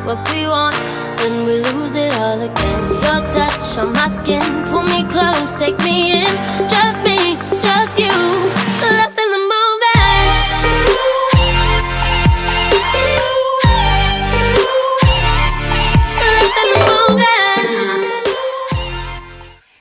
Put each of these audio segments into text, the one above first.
what we want, then we lose it all again. Your touch on my skin, pull me close, take me in. Just me, just you, lost in the moment.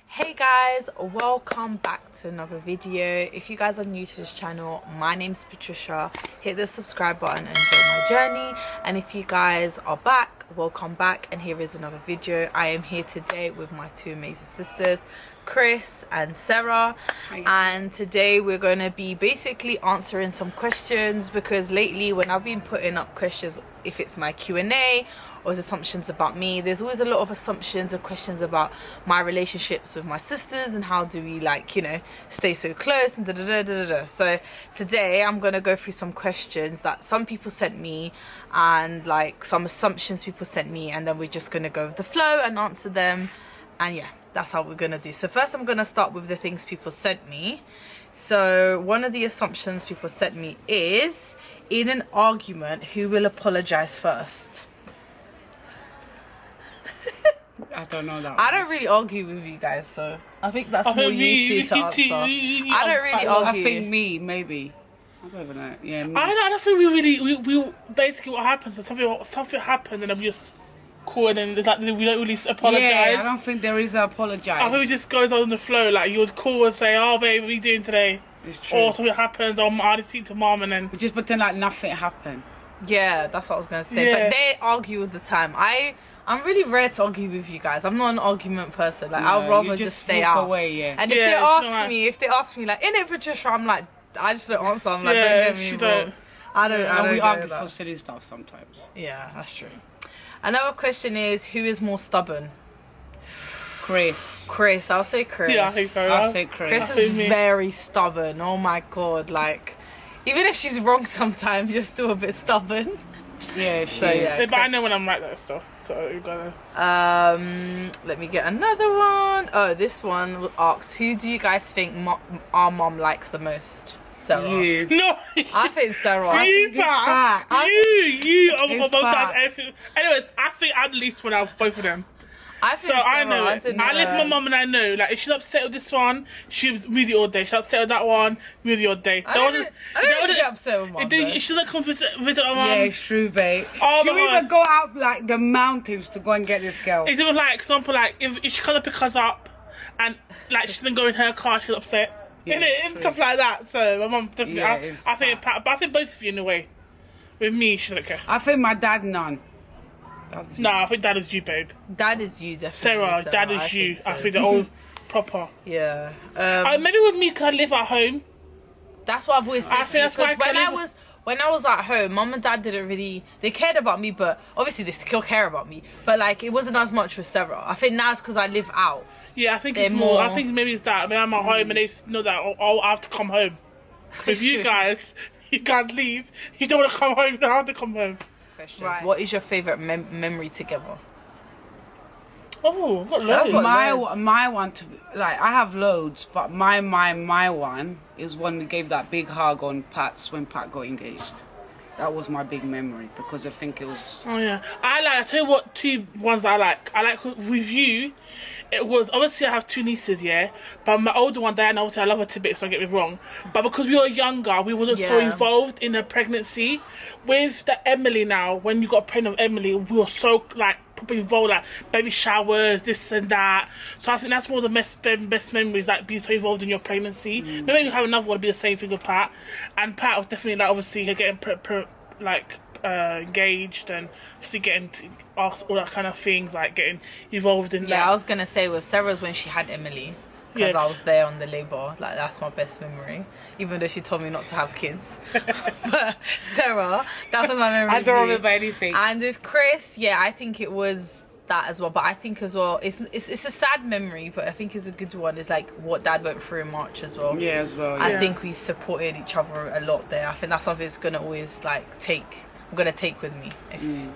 Hey guys, welcome back to another video. If you guys are new to this channel, my name's Patricia. Hit the subscribe button and join my journey. And if you guys are back, welcome back, and here is another video. I am here today with my two amazing sisters, Chris and Sarah. And today we're going to be basically answering some questions, because lately when I've been putting up questions, if it's my Q&A or assumptions about me, there's always a lot of assumptions and questions about my relationships with my sisters and how do we, like, you know, stay so close and da da da da da. So today I'm gonna go through some questions that some people sent me and like some assumptions people sent me, and then we're just gonna go with the flow and answer them. And yeah, that's how we're gonna do. So first I'm gonna start with the things people sent me. So one of the assumptions people sent me is, in an argument, who will apologize first? I don't know that. I don't really argue with you guys, so I think that's more you two to answer. I don't really argue. I think me, maybe. I don't even know. Yeah, me. I don't think we basically what happens is something happens and then we just call it, and it's like we don't really apologise. Yeah, I don't think there is an apologise. I think it just goes on the flow. Like you would call and say, "Oh, babe, what are you doing today?" It's true. Or something happens, or I just speak to mom, and then we just pretend like nothing happened. Yeah, that's what I was gonna say. Yeah. But they argue all the time. I'm really rare to argue with you guys. I'm not an argument person. Like, No, I'd rather you just just stay walk out. away, yeah. And Yeah, if they ask me like, in it, Patricia, I'm like, I just don't answer. I'm like, Yeah, don't get me she wrong. don't. I don't. And we go argue with that. for silly stuff sometimes. Yeah, that's true. Another question is, who is more stubborn? Chris. Chris. I'll say Chris. yeah, I think so. I'll say Chris. Chris I think is me. very stubborn. Oh my god, like, even if she's wrong sometimes, you're still a bit stubborn. Yeah, she So, is. yeah. Yeah, but I know when I'm like that stuff. So you gotta. Let me get another one. Oh, this one asks, who do you guys think our mom likes the most? Sarah. You. No. I think Sarah. You, think it's fact. you. Oh my It's god, both fact. sides, everything. Anyways, I think I'm the least one out of both of them. I think So I Sarah. know it. didn't I live with my mum and I know. Like if she's upset with this one, she's moody all day. She's upset with that one, moody all day. I don't really get upset with mom. though. If she doesn't come visit my mum. Yeah, it's true, babe. Oh She'll my God. even go out like the mountains to go and get this girl. It's even like, for example, like if she comes to pick us up and like she doesn't go in her car, she's upset. Yeah, Innit? it's And true. stuff like that. So my mum definitely. Yeah, I it's think, but I think both of you in a way. With me, she don't care. I think my dad, none. That's No, I think that is you, babe. Dad is you, definitely. Sarah, that is I you. think so. I think they're all proper. Yeah. Maybe with me, because I live at home. That's what I've always said I to think you, that's why because when I was at home, mum and dad didn't really, they cared about me, but obviously they still care about me, but like it wasn't as much with Sarah. I think now it's because I live out. Yeah, I think They're it's more. I more- think maybe it's that. I mean, I'm at home and they know that I have to come home. With you True. guys, you can't leave. You don't want to come home. You have to come home. Questions. Right. What is your favourite memory together? Oh, I've got I've loads. got- my one to like I have loads, but my one is when we gave that big hug on Pat's when Pat got engaged. That was my big memory because I think it was. Oh yeah, I tell you what, two ones I like. I like with you. It was obviously I have two nieces, yeah, but my older one, Diana, obviously I love her to bits. Don't get me wrong, but because we were younger, we wasn't so Yeah. involved in her pregnancy. With the Emily now, when you got pregnant with Emily, we were so like proper involved, like baby showers, this and that. So I think that's one of the best memories, like being so involved in your pregnancy. Maybe you have another one, be the same thing with Pat, and Pat was definitely like obviously getting engaged and obviously getting asked all that kind of things, like getting involved in Yeah, that. I was gonna say with Sarah's when she had Emily, because Yeah. I was there on the labour. Like that's my best memory, even though she told me not to have kids. But Sarah, that was my memory. I with don't you. remember anything. And with Chris, yeah, I think it was that as well. But I think as well, it's a sad memory, but I think it's a good one. It's like what Dad went through in March as well. Yeah, as well. I Yeah. think we supported each other a lot there. I think that's something that's gonna always like I'm gonna take with me.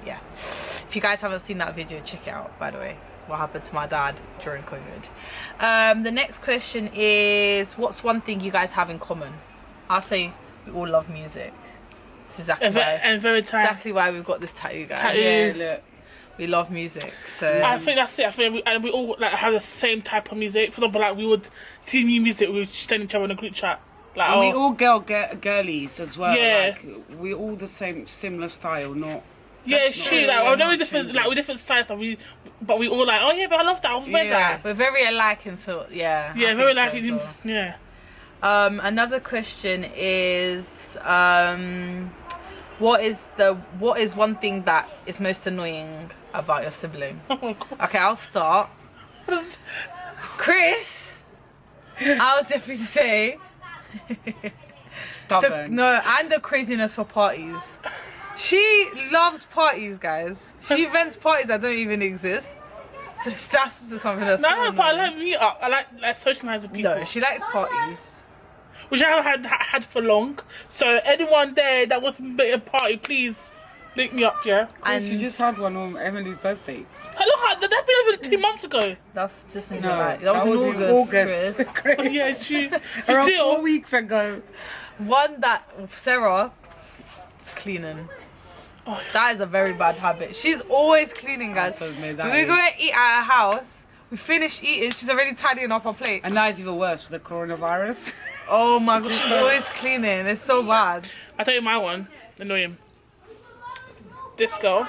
Yeah. If you guys haven't seen that video, check it out, by the way. What happened to my dad during COVID. The next question is, what's one thing you guys have in common? I'll say we all love music. This is exactly why and very tired. exactly why we've got this tattoo, guys. Tattoo. Yeah, look. We love music, so I think that's it. I think we all like have the same type of music. For example, like we would see new music, we would send each other in a group chat. Like, and we all girlies as well. Yeah. Like, we all the same, similar style, not. Yeah, it's true. Like, I know we're different, like we're different styles, but we all like, oh yeah, but I love that. I read that. we're very alike and so Yeah, I very think like so as well. yeah. Another question is, what is one thing that is most annoying about your sibling? Oh my god. Okay, I'll start. Chris, I'll definitely say Stubborn. the craziness for parties. She loves parties, guys. She invents parties that don't even exist. So that's just something that's so No, but I annoying. like meet up. I like socializing people. No, she likes parties. Which I haven't had for long. So anyone there that wants to make a party, please link me up, yeah? And you just had one on Emily's birthday. Look, that's been over 2 months ago. That's just in No, July. That was in August. Chris. Oh, yeah, true. Around Still, 4 weeks ago. One that Sarah is cleaning. Oh. That is a very bad habit. She's always cleaning, guys. told me that When we is. go and eat at her house, we finish eating, she's already tidying up her plate. And now it's even worse with the coronavirus. Oh my god, she's always cleaning. It's so bad. I'll tell you my one. Annoying. This girl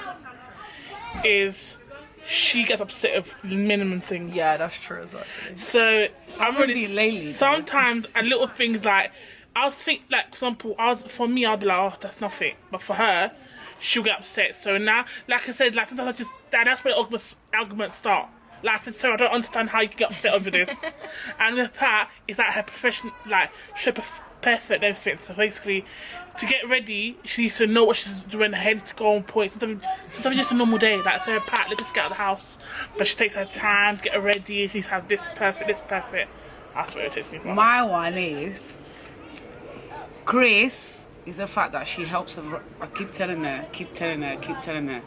she gets upset of minimum things. Yeah, that's true as well, actually. So I'm Pretty really lately, though. sometimes a little things like I'll think like for example for me I'll be like, oh, that's nothing, but for her she'll get upset. So now, like I said, like sometimes I just that's where arguments start. Like I said, Sarah, I don't understand how you can get upset over this. And with Pat, it's like her profession, like she's perfect and everything. So basically, to get ready, she needs to know what she's doing, her head to go on point. Sometimes it's just a normal day. Like, so Pat, let's just get out of the house. But she takes her time to get her ready. She needs to have this perfect. That's what it takes me from. My one is Chris is the fact that she helps her. I keep telling her.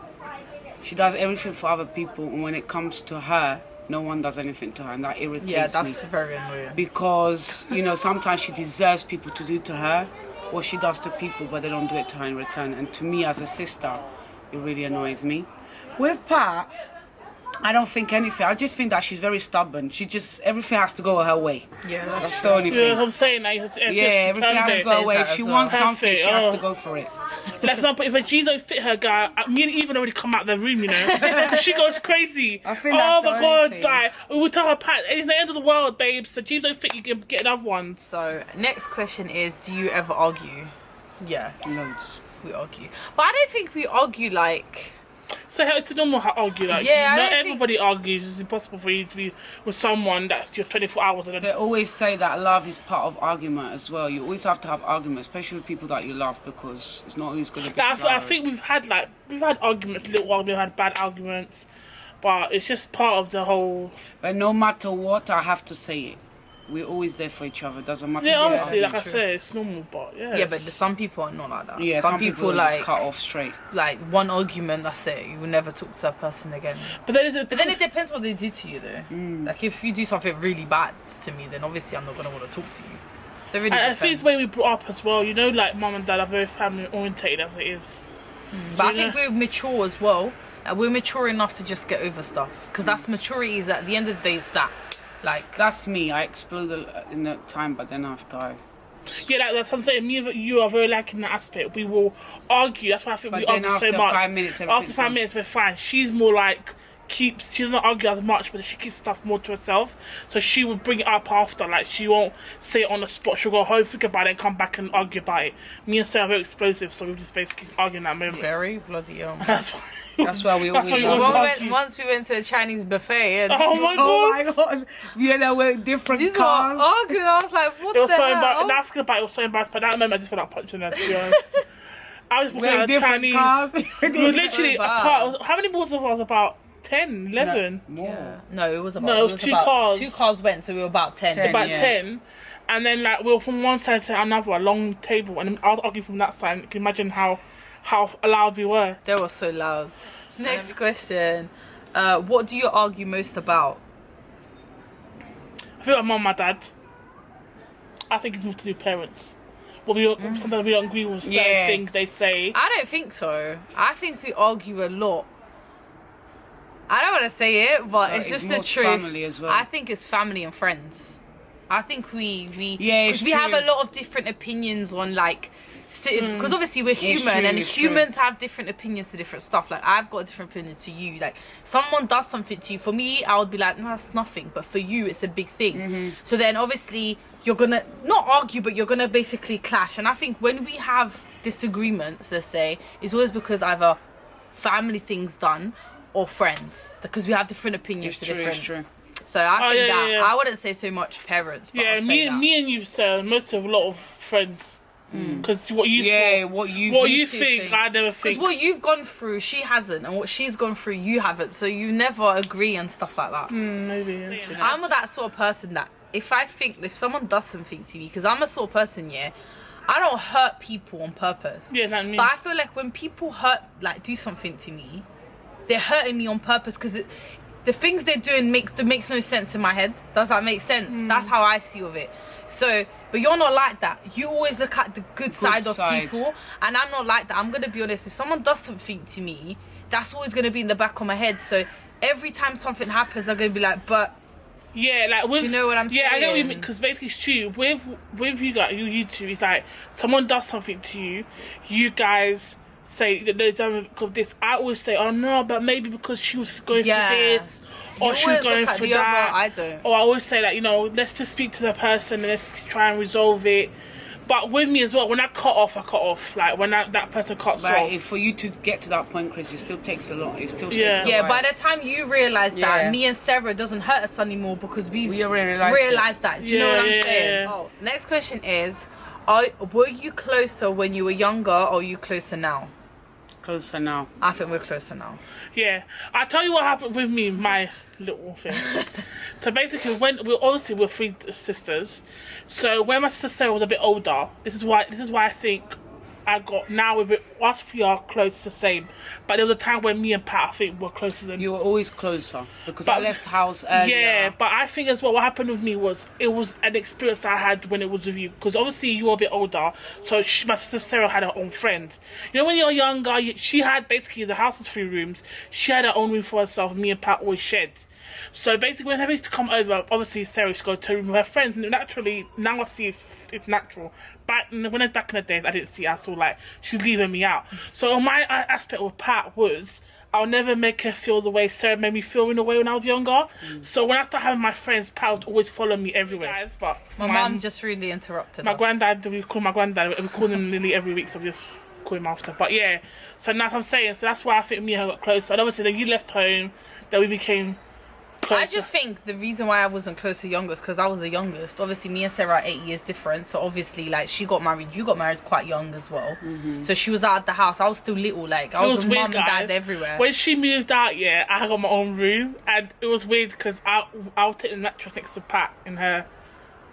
She does everything for other people, and when it comes to her, no one does anything to her, and that irritates me. Yeah, that's very annoying. Because, you know, sometimes she deserves people to do to her what she does to people, but they don't do it to her in return. And to me, as a sister, it really annoys me. With Pat, I don't think anything. I just think that she's very stubborn. She just, everything has to go her way. Yeah, That's the only You know thing. what I'm saying? Like, Everything has to go Says away. that If she as wants well. something, she has Perfect, to go for it. Like, for example, if a jeans don't fit her, guy, me and Eve already come out of the room, you know. She goes crazy. I think oh that's the my only god, thing. like, we tell her, Pat, it's the end of the world, babes. The jeans don't fit, you can get another one. So, next question is, do you ever argue? Yeah, Loads. we argue. But I don't think we argue like... So it's a normal argue, like, Yeah, I not don't think- everybody argues. It's impossible for you to be with someone that's your 24 hours a They day. always say that love is part of argument as well. You always have to have arguments, especially with people that you love, because it's not always going to be Like, I flowery. think we've had arguments, little while we've had bad arguments, but it's just part of the whole. But no matter what, I have to say it. We're always there for each other. Doesn't matter. Yeah, what honestly, it like I is. said, it's normal, but yeah. Yeah, but some people are not like that. Yeah, some people like just cut off straight. like one argument, that's it. You will never talk to that person again. But then, But then it depends what they do to you, though. Like if you do something really bad to me, then obviously I'm not gonna want to talk to you. So it really I think depends. it's the way we brought up as well. You know, like mum and dad are very family orientated as it is. But I think we're mature as well. We're mature enough to just get over stuff, because that's maturity. Is at the end of the day, it's that. Like That's me. I explode in that time, but then after Yeah, like that's what I'm saying. Me and you are very like in that aspect. We will argue. That's why I think But we then argue so after much. 5 minutes, After everything's 5 gone. minutes, we're fine. She's more like she doesn't argue as much, but she keeps stuff more to herself. So she will bring it up after. Like she won't say it on the spot. She'll go home, think about it, and come back and argue about it. Me and Sarah are very explosive, so we just basically argue in that moment. very bloody That's why. that's why we That's always. why you argue. always- once we went to a Chinese buffet and Oh my Oh god! my god! We ended up with different these were cars. arguing. I was like, what It was the so hell? embarrassing. Now thinking about it, it was so embarrassing. But that moment, I just felt like punching her. To be honest. I was We looking had at different Chinese. cars. We were literally So bad. apart. How many balls of us? About 10, 11? More. Yeah. No, it was about. No, it was two about, cars. 2 cars went, so we were about 10. 10. About Yeah. 10. And then like we were from one side to another, a long table, and I was arguing from that side. You can imagine how loud we were. They were so loud. Next question. What do you argue most about? I feel like mum, my dad. I think it's more to do with parents. But we don't, sometimes we don't agree with certain Yeah. things they say. I don't think so. I think we argue a lot I don't want to say it, but No, it's just more the truth. family as well. I think it's family and friends. I think we Yeah, it's because we have true. a lot of different opinions on like, because obviously we're human true, and it's humans have different opinions to different stuff. Like I've got a different opinion to you. Like someone does something to you, for me I would be like, no, that's nothing, but for you it's a big thing. So then obviously you're gonna not argue, but you're gonna basically clash. And I think when we have disagreements, let's say, it's always because either family things done or friends, because we have different opinions to different. It's true. So I think that yeah. I wouldn't say so much parents, but Yeah, I'll say that. me and you, sir, most of a lot of friends. Because what you What you think, I never Because think. what you've gone through, she hasn't, and what she's gone through, you haven't. So you never agree and stuff like that. Maybe. Yeah. I'm that sort of person that if someone does something to me, because I'm a sort of person, I don't hurt people on purpose. Yeah, like me. But I feel like when people do something to me, they're hurting me on purpose because the things they're doing makes no sense in my head. Does that make sense? That's how I see of it. So, but you're not like that. You always look at the good side of people, and I'm not like that. I'm gonna be honest. If someone does something to me, that's always gonna be in the back of my head. So every time something happens, I'm gonna be like, but. Yeah, like with, do you know what I'm saying? Yeah, I know what you mean, because basically it's true. With you guys, you two, it's like someone does something to you, you guys say that there's something of this. I always say, oh no, but maybe because she was going through this, or she was going through that. I don't. Or I always say that, let's just speak to the person and let's try and resolve it. But with me as well, when I cut off, I cut off. Like when that person cuts off. For you to get to that point, Chris, it still takes a lot. It still takes a Yeah, while. by the time you realise that, me and Sarah doesn't hurt us anymore because we realised that. Do you know what I'm saying? Yeah. Oh, next question is, were you closer when you were younger, or are you closer now? Closer now. I think we're closer now. Yeah, I'll tell you what happened with me, my little thing. So basically, we're three sisters. So when my sister was a bit older, this is why I think I got now with it. Us three are close the same, but there was a time when me and Pat, I think, were closer than You were always closer because I left house earlier. Yeah, but I think as well, what happened with me was it was an experience that I had when it was with you, because obviously you were a bit older, so my sister Sarah had her own friends. When you're younger, she had basically the house was 3 rooms. She had her own room for herself. Me and Pat always shared. So basically, whenever used to come over, obviously Sarah used to go to a room with her friends, and naturally now I see it's natural. But when I was back in the days, I didn't see it. I saw like she was leaving me out. So my aspect with Pat was, I'll never make her feel the way Sarah made me feel in a way when I was younger. So when I started having my friends, Pat would always follow me everywhere. But My mum just really interrupted my us. granddad, we call him Lily every week, so we just call him after. But yeah, so that's what I'm saying. So that's why I think me and her got close. And obviously then you left home, then we became closer. I just think the reason why I wasn't close to youngest because I was the youngest. Obviously, me and Sarah are 8 years different. So obviously, like, she got married. You got married quite young as well. So she was out of the house. I was still little. Like, I was with mum and dad everywhere. When she moved out, I got my own room, and it was weird because I'll take the mattress next to Pat in her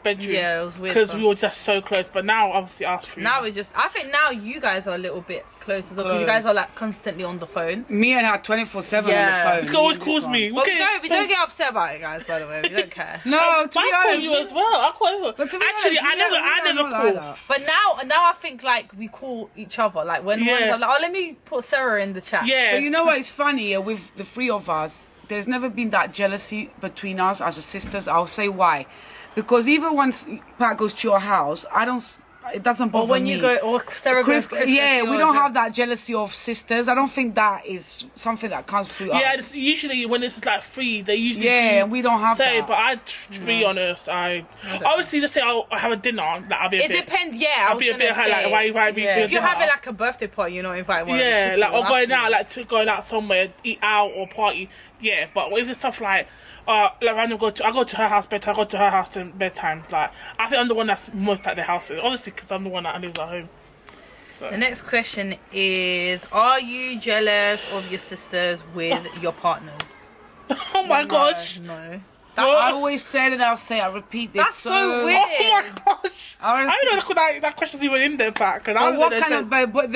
bedroom. Yeah, it was weird. Because we were just so close. But now, obviously, us three. Now I think now you guys are a little bit close as well because you guys are like constantly on the phone. Me and her 24/7 on the phone. He always calls me. But we don't get upset about it, guys. By the way, we don't care. No, to be I call honest, you as well. I call you. But to be Actually, honest, I never call. like that. But now I think like we call each other. Like when one's like, oh, let me put Sarah in the chat. Yeah. But you know what is funny? With the 3 of us, there's never been that jealousy between us as sisters. I'll say why. Because even once Pat goes to your house, it doesn't bother me. Or when you go, or Sarah goes Christmas. Yeah, we don't have that jealousy of sisters. I don't think that is something that comes through us. Yeah, it's usually when it's like 3, they usually we don't have say, that. but to be honest, I obviously just say I'll have a dinner. Like, I'll be a bit. It depends. Yeah, I'll be a bit like why be. If you're having like a birthday party, you're not inviting one. Yeah, of the like or sisters, going out somewhere, eat out or party. Yeah, but if it's stuff like I go to her house bedtime, I go to her house in bedtime. Like I think I'm the one that's most at the house, obviously because I'm the one that lives at home. So. The next question is: are you jealous of your sisters with your partners? Oh my gosh! No. I always said it. I repeat this. That's so weird. Oh my gosh! I didn't know that question's even in there, Pat. Because what kind of? But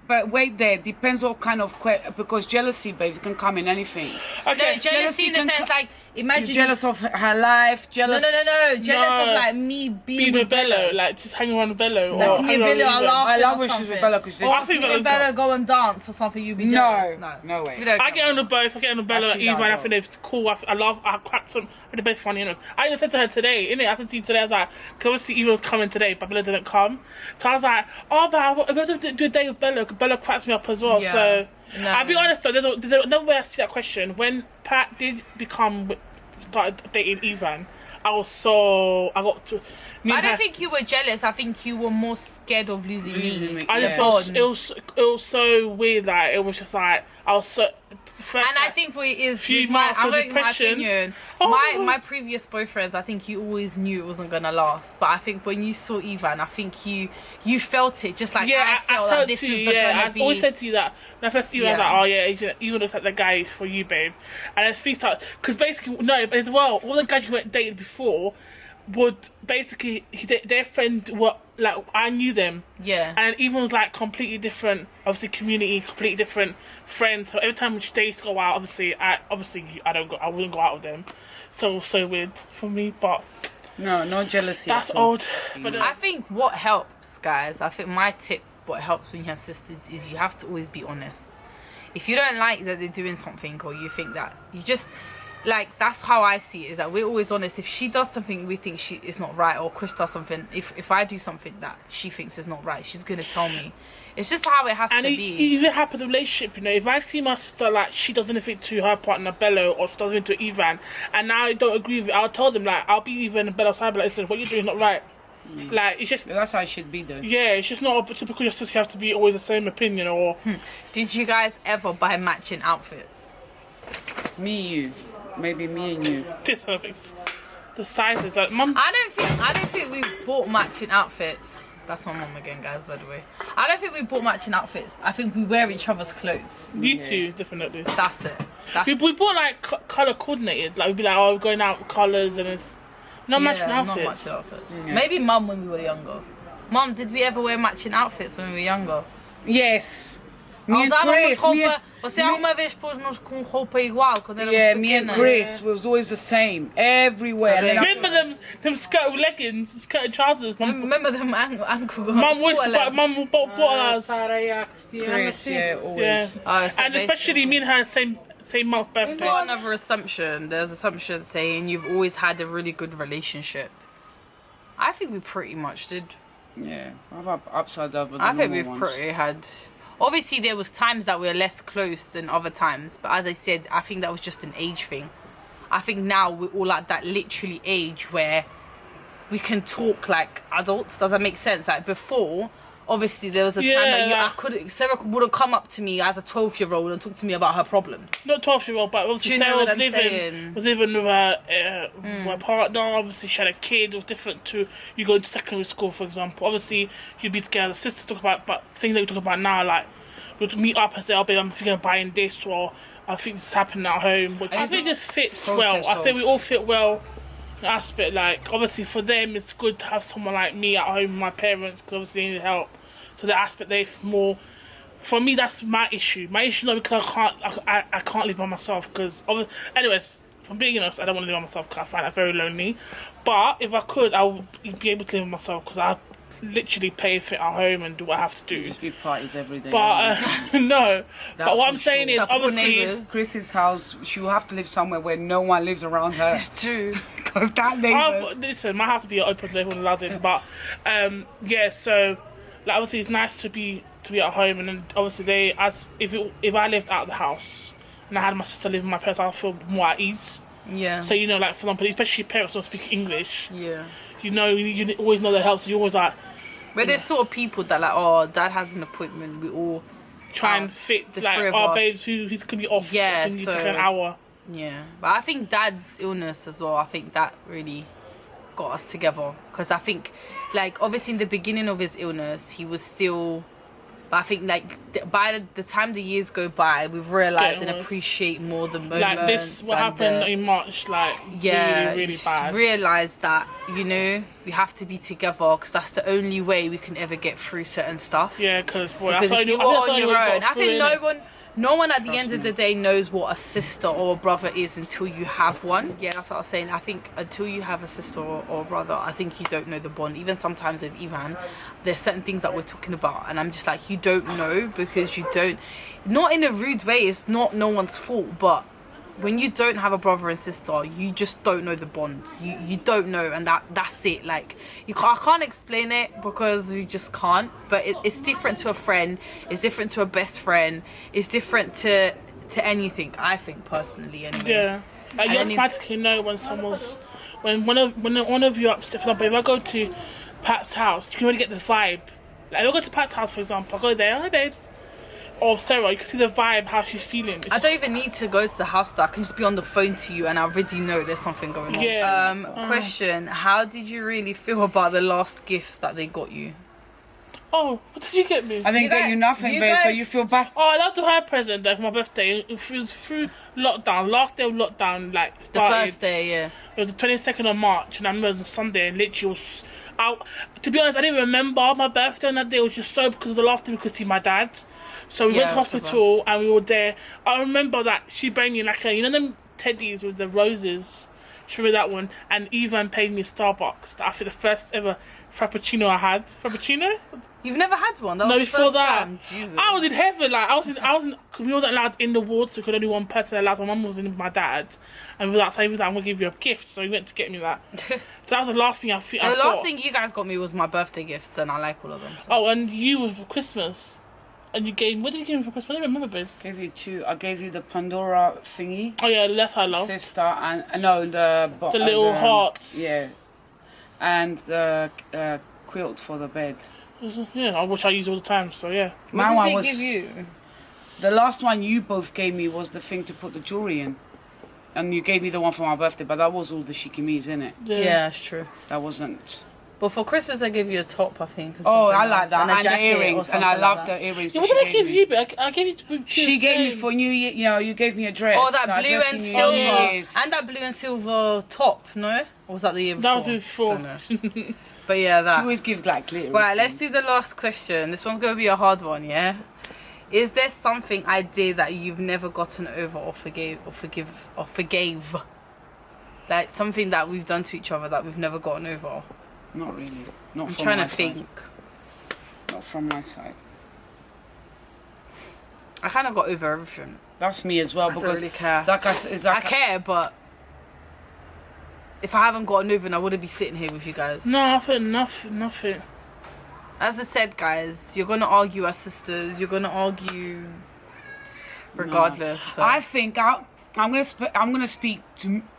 but wait there. Depends what kind of because jealousy, babes, can come in anything. Okay. No, jealousy in the sense like imagine You're jealous of her life. Jealous. No. Jealous of like me being with Bello. Like just hanging around with Bello. Like me and Bello are laughing. I love or when she's something. with Bella because Or if me and Bello go and dance or something, you be jealous. No way. We don't I get on the both. I get on the Bella I and see that, Eva, and I though. think it's cool. I love. I cracked some. They're both funny, you know. I even said to her today, innit? I said to you today, I was like, because obviously Eva was coming today, but Bella didn't come. So I was like, oh, but I'm going to do a day with Bella, because Bella cracks me up as well. Yeah. So No. I'll be honest though, there's another way I see that question. When Pat did started dating Evan, I got to. I don't think you were jealous. I think you were more scared of losing me. I just Yeah. felt it was so weird. Like it was just like I was so. And I think what it is, Few with my, months I'm of going my depression. opinion. Oh. My previous boyfriends, I think you always knew it wasn't gonna last. But I think when you saw Ivan, I think you felt it, just like I felt that this too, is the yeah. gonna I've be. always said to you that when I first see you, I was Yeah. like, oh yeah, even looks like the guy for you, babe. And then speaks out because basically no, but as well, all the guys you went dating before would basically their friend were like I knew them. Yeah. And even was like completely different, obviously community, completely different friends. So every time they go out, obviously I wouldn't go out with them. So weird for me, but No jealousy. that's at all. old. But I think what helps, guys, I think my tip, what helps when you have sisters, is you have to always be honest. If you don't like that they're doing something, or you think that you just like, that's how I see it, is that we're always honest. If she does something we think is not right, or Chris does something, if I do something that she thinks is not right, she's gonna tell me. It's just how it has and to it be. even happens in a relationship, you know. If I see my sister like she does anything to her partner Bello, or she does anything to Ivan, and now I don't agree with it, I'll tell them, like, I'll be even in Bello's side, but like, listen, what you're doing is not right. Like, it's just That's how it should be, though. yeah, it's just not typical your sister have to be always the same opinion or Did you guys ever buy matching outfits? Me, you, maybe me and you. the sizes. Like, mum, I don't think we bought matching outfits. That's my mum again, guys, by the way. I don't think we bought matching outfits. I think we wear each other's clothes. you two definitely. That's it. We bought like color coordinated. Like we'd be like, oh, we're going out with colors and it's not matching Not outfits. matching outfits. Maybe mum when we were younger. Mum, did we ever wear matching outfits when we were younger? Yes. Me and Chris. Você alguma vez pôs-nos com roupa igual quando éramos Yeah, me and pequenas? Chris was always the same everywhere. So And then Remember them skirted leggings, skirted trousers. Remember them ankle Mum would legs? mum bought us. Chris, yeah, always. Yeah. Oh, so And especially me and her same month We've birthday. got another assumption. There's assumption saying you've always had a really good relationship. I think we pretty much did. Yeah, I'm upside down. I think we've pretty had. Obviously, there was times that we were less close than other times, but as I said, I think that was just an age thing. I think now we're all at that literally age where we can talk like adults. Does that make sense? Like before, obviously there was a time that Sarah would have come up to me as a 12-year-old and talk to me about her problems. Not 12-year-old, but obviously Do you know Sarah what I'm saying? was living with her partner. Obviously, she had a kid. It was different to you go to secondary school, for example. Obviously, you'd be together. Sisters talk about, but things that we talk about now, like we'd meet up and say, "Oh, babe, I'm thinking of buying this," or "I think this is happening at home." I think this fits well. I think we all fit well. The aspect, like obviously for them, it's good to have someone like me at home with my parents because obviously they need help. So the aspect they more, for me, that's my issue. My issue is not because I can't live by myself. Because anyways, if I'm being honest, I don't want to live by myself because I find that very lonely. But if I could, I would be able to live by myself because I literally pay for it at home and do what I have to do. Just be parties every day. But no. But what I'm saying is, obviously, Chris's house, she will have to live somewhere where no one lives around her. It's true. Because that neighbours. listen, my house to be open to everyone loves it. But yeah, so like obviously it's nice to be at home, and then obviously if I lived out of the house and I had my sister living with my parents, I'll feel more at ease. Yeah. So like for example, especially parents don't speak English. Yeah. You always know their help. So you always like. But there's sort of people that like, oh, dad has an appointment. We all try and fit the like three of our us. babes who's gonna be off. Yeah, can so take an hour. Yeah, but I think dad's illness as well, I think that really got us together. Because I think, like, obviously in the beginning of his illness, he was still But I think like by the time the years go by, we've realised and Getting worse. appreciate more the moments. Like this, what and happened in March, like yeah, really just bad. realise that, you know, we have to be together because that's the only way we can ever get through certain stuff. Yeah, because Because if you're on your own, I think no one at the end of the day knows what a sister or a brother is until you have one. Yeah, that's what I was saying. I think until you have a sister or a brother, I think you don't know the bond. Even sometimes with Ivan, there's certain things that we're talking about and I'm just like, you don't know because you don't, not in a rude way, it's not no one's fault, but when you don't have a brother and sister, you just don't know the bond. You don't know, and that's it. Like I can't explain it because you just can't. But it's different to a friend. It's different to a best friend. It's different to anything. I think personally, anyway. Yeah, like you automatically know when when one of you upstairs. For example, if I go to Pat's house, you can really get the vibe. Like if I go to Pat's house, for example, I go there, hi babes. Or Sarah, you can see the vibe, how she's feeling. I don't even need to go to the house though. I can just be on the phone to you and I already know there's something going on. Yeah. Question, how did you really feel about the last gift that they got you? Oh, what did you get me? I didn't get you nothing, babe, so you feel bad. Oh, I love the high present like for my birthday. It was through lockdown. Last day of lockdown, like started. The first day, yeah. It was the 22nd of March, and I remember it was Sunday, and literally was out. To be honest, I didn't remember my birthday on that day. It was just so because it was the last day we could see my dad. So we went to hospital and we were there. I remember that she brought me like you know them teddies with the roses. She remember that one. And Ivan paid me Starbucks. After the first ever frappuccino I had. Frappuccino? You've never had one? That No, was the before first that. time. Jesus. I was in heaven. Like I was in. Cause we wasn't allowed in the ward, so only one person allowed. My mum was in with my dad, and we was outside. He was like, "I'm gonna give you a gift," so he went to get me that. So that was the last thing I the last thing you guys got me was my birthday gifts, and I like all of them. So. Oh, and you was for Christmas. And you gave, what did you give me for Christmas? I don't remember, babes. I gave you two. I gave you the Pandora thingy. Oh yeah, the left I love. Sister and no, the little hearts. Yeah, and the quilt for the bed. Yeah, which I use all the time. So yeah. My what one did was they give you? the last one you both gave me was the thing to put the jewelry in, and you gave me the one for my birthday, but that was all the shikimi's in it. Yeah, that's true. That wasn't. But for Christmas, I gave you a top, I think. Oh, I like that, and and the earrings, and I love the earrings. Yeah, that what did she I give gave you? me. But I gave you two. She gave me for New Year. You know, you gave me a dress. Oh, that blue dressed and in New silver, Year's. and that blue and silver top. No, or was that the year before? That was before. Dunno. But yeah, She that. always gives like glitter. Right, let's do the last question. This one's gonna be a hard one, yeah. Is there something I did that you've never gotten over or forgave? Like something that we've done to each other that we've never gotten over? Not really. Not I'm from trying my to side. think. Not from my side. I kind of got over everything. That's me as well I don't because really care. like it's I like care, but if I haven't gotten over, I wouldn't be sitting here with you guys. No, nothing. As I said, guys, you're gonna argue as sisters. You're gonna argue regardless. So. I think I'm gonna speak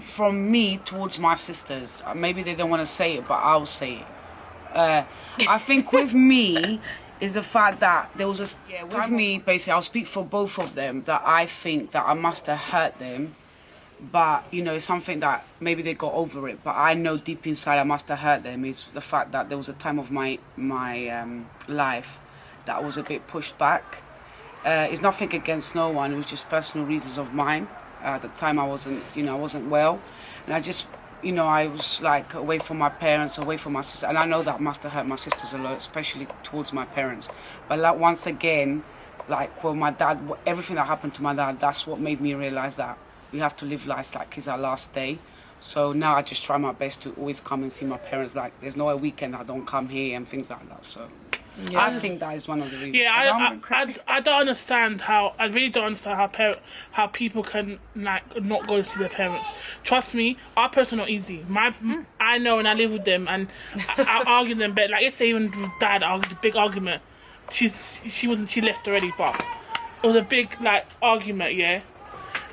from me towards my sisters. Maybe they don't want to say it, but I'll say it. I think with me is the fact that there was with me basically. I'll speak for both of them. That I think that I must have hurt them, but you know something that maybe they got over it. But I know deep inside I must have hurt them. Is the fact that there was a time of my life that I was a bit pushed back. It's nothing against no one. It was just personal reasons of mine. At the time I wasn't well, and I just, I was like away from my parents, away from my sister, and I know that must have hurt my sisters a lot, especially towards my parents. But like once again, like well, my dad, everything that happened to my dad, that's what made me realize that we have to live life like it's our last day. So now I just try my best to always come and see my parents. Like there's no weekend I don't come here and things like that. So. Yeah. I think that is one of the reasons. Yeah, I don't understand how. I really don't understand how people can like not go to see their parents. Trust me, our parents are not easy. I know, and I live with them, and I argue them. But like, it's even with dad, argued a big argument. She left already, but it was a big like argument. Yeah,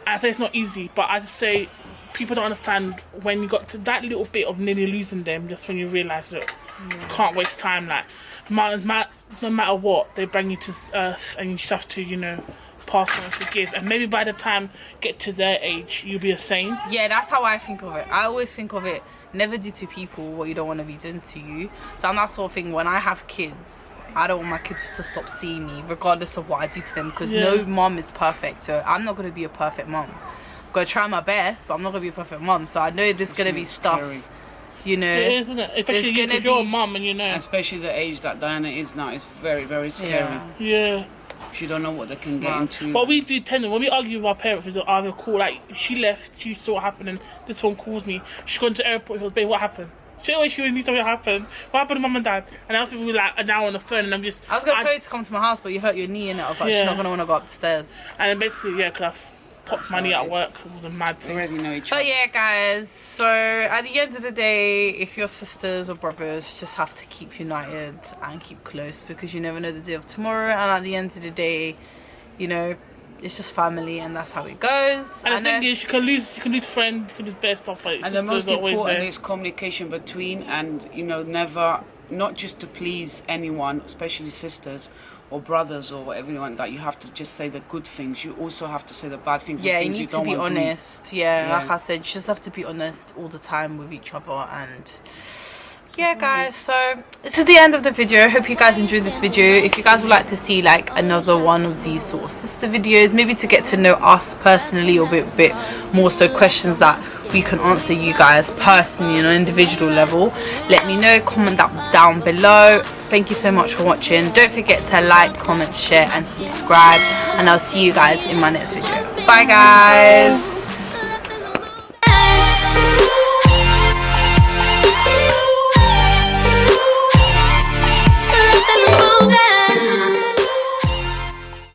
I say it's not easy, but I just say people don't understand when you got to that little bit of nearly losing them. Just when you realise that you can't waste time like. No matter what, they bring you to earth and you just have to, pass on and forgive. And maybe by the time you get to their age, you'll be the same. Yeah, that's how I think of it. I always think of it, never do to people what you don't want to be done to you. So I'm that sort of thing, when I have kids, I don't want my kids to stop seeing me regardless of what I do to them, because no mom is perfect. So I'm not going to be a perfect mom. I'm going to try my best, but I'm not going to be a perfect mom. So I know there's going to be stuff, you know. It is, isn't it? Especially if you're a mum and you know. Especially the age that Diana is now is very, very scary. Yeah. You don't know what they can get into. But we do tend to, when we argue with our parents, we either call, like, she left, she saw what happened, and this one calls me. She's gone to the airport, she goes, babe, what happened? Straight away, she needs something to happen. What happened to mum and dad? And I think we were like an hour on the phone, and I was going to tell you to come to my house, but you hurt your knee, and I was like, she's not going to want to go up the stairs. And then basically, yeah, because I popped my knee at work. It was a mad thing. We already know each other. But yeah, guys, so at the end of the day, if you're sisters or brothers, just have to keep united and keep close, because you never know the day of tomorrow. And at the end of the day, you know, it's just family, and that's how it goes. And the thing is, you can lose friends, you can lose best stuff, but and the most important is communication between, and you know, never, not just to please anyone, especially sisters or brothers or everyone, that you have to just say the good things. You also have to say the bad things. Yeah, things you need don't to be want honest. Yeah, like I said, you just have to be honest all the time with each other. And yeah, guys, so this is the end of the video. I hope you guys enjoyed this video. If you guys would like to see like another one of these sort of sister videos, maybe to get to know us personally, or a bit more so questions that we can answer you guys personally on an individual level, let me know. Comment that down below. Thank you so much for watching. Don't forget to like, comment, share and subscribe, and I'll see you guys in my next video. Bye guys.